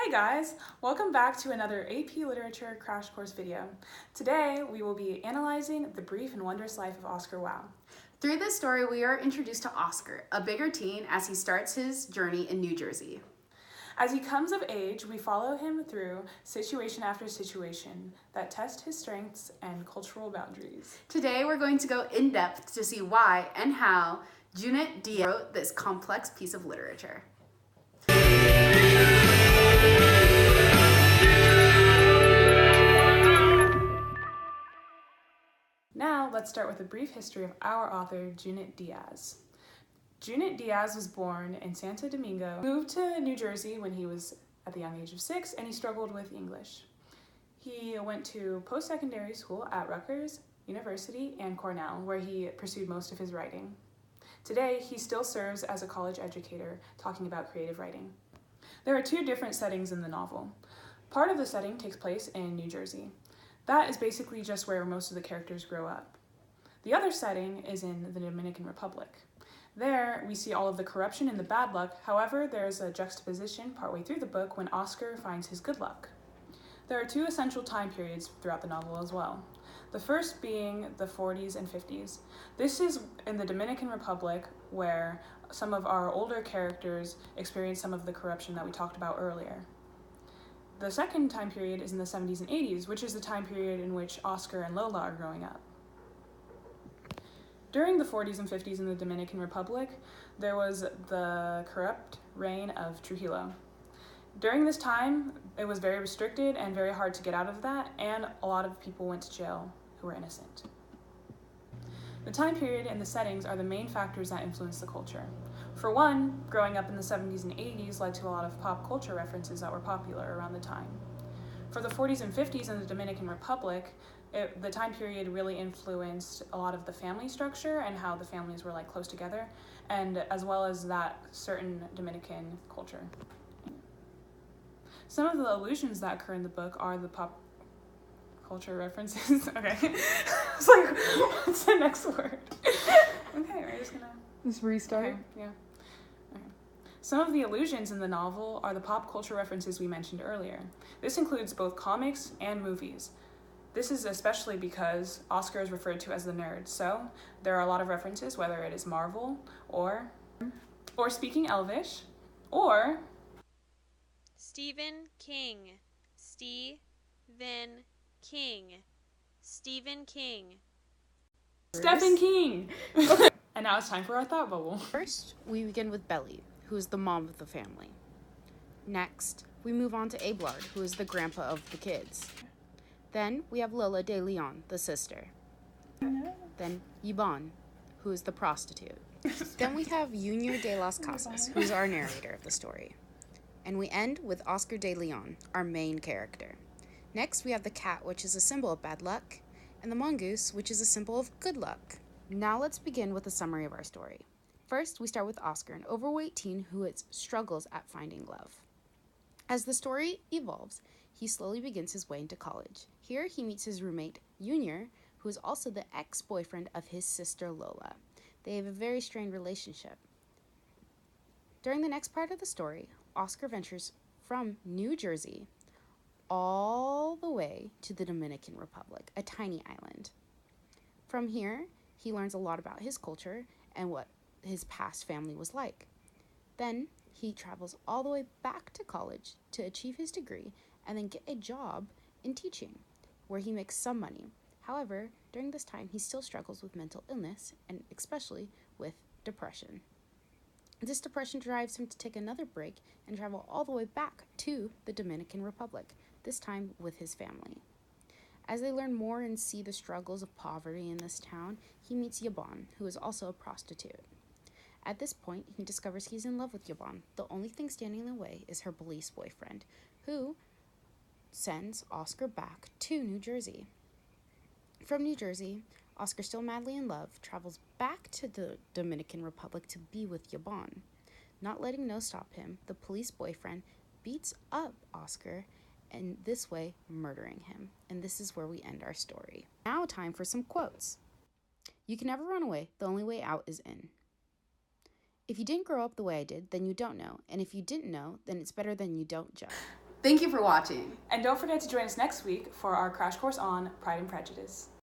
Hey guys, welcome back to another AP Literature Crash Course video. Today we will be analyzing the brief and wondrous life of Oscar Wilde. Through this story, we are introduced to Oscar, a bigger teen, as he starts his journey in New Jersey. As he comes of age, we follow him through situation after situation that test his strengths and cultural boundaries. Today, we're going to go in depth to see why and how Junot Diaz wrote this complex piece of literature. Now, let's start with a brief history of our author, Junot Diaz. Junot Diaz was born in Santo Domingo, moved to New Jersey when he was at the young age of 6, and he struggled with English. He went to post-secondary school at Rutgers University and Cornell, where he pursued most of his writing. Today, he still serves as a college educator, talking about creative writing. There are two different settings in the novel. Part of the setting takes place in New Jersey. That is basically just where most of the characters grow up. The other setting is in the Dominican Republic. There, we see all of the corruption and the bad luck. However, there's a juxtaposition partway through the book when Oscar finds his good luck. There are two essential time periods throughout the novel as well. The first being the 40s and 50s. This is in the Dominican Republic where some of our older characters experience some of the corruption that we talked about earlier. The second time period is in the 70s and 80s, which is the time period in which Oscar and Lola are growing up. During the 40s and 50s in the Dominican Republic, there was the corrupt reign of Trujillo. During this time, it was very restricted and very hard to get out of that, and a lot of people went to jail who were innocent. The time period and the settings are the main factors that influence the culture. For one, growing up in the 70s and 80s led to a lot of pop culture references that were popular around the time. For the 40s and 50s in the Dominican Republic, the time period really influenced a lot of the family structure and how the families were close together, and as well as that certain Dominican culture. Some of the allusions that occur in the book are the pop culture references. Okay. I was like, what's the next word? Okay, we're just gonna... Just restart? Okay, yeah. Okay. Some of the allusions in the novel are the pop culture references we mentioned earlier. This includes both comics and movies. This is especially because Oscar is referred to as the nerd, so there are a lot of references, whether it is Marvel or speaking Elvish, or Stephen King. Stephen King. Stephen King. Stephen King. And now it's time for our thought bubble. First, we begin with Belly, who is the mom of the family. Next, we move on to Abelard, who is the grandpa of the kids. Then we have Lola de Leon, the sister. Then Yvonne, who is the prostitute. Then we have Junior de las Casas, who is our narrator of the story. And we end with Oscar de Leon, our main character. Next, we have the cat, which is a symbol of bad luck, and the mongoose, which is a symbol of good luck. Now let's begin with a summary of our story. First, we start with Oscar, an overweight teen who struggles at finding love. As the story evolves, he slowly begins his way into college. Here, he meets his roommate, Junior, who is also the ex-boyfriend of his sister, Lola. They have a very strained relationship. During the next part of the story, Oscar ventures from New Jersey all the way to the Dominican Republic, a tiny island. From here, he learns a lot about his culture and what his past family was like. Then, he travels all the way back to college to achieve his degree and then get a job in teaching, where he makes some money. However, during this time, he still struggles with mental illness, and especially with depression. This depression drives him to take another break and travel all the way back to the Dominican Republic, this time with his family. As they learn more and see the struggles of poverty in this town, he meets Yvonne, who is also a prostitute. At this point, he discovers he's in love with Yvonne. The only thing standing in the way is her police boyfriend, who sends Oscar back to New Jersey. From New Jersey, Oscar, still madly in love, travels back to the Dominican Republic to be with Yvonne. Not letting no stop him, the police boyfriend beats up Oscar, and this way murdering him. And this is where we end our story. Now time for some quotes. You can never run away. The only way out is in. If you didn't grow up the way I did, then you don't know. And if you didn't know, then it's better than you don't judge. Thank you for watching. And don't forget to join us next week for our crash course on Pride and Prejudice.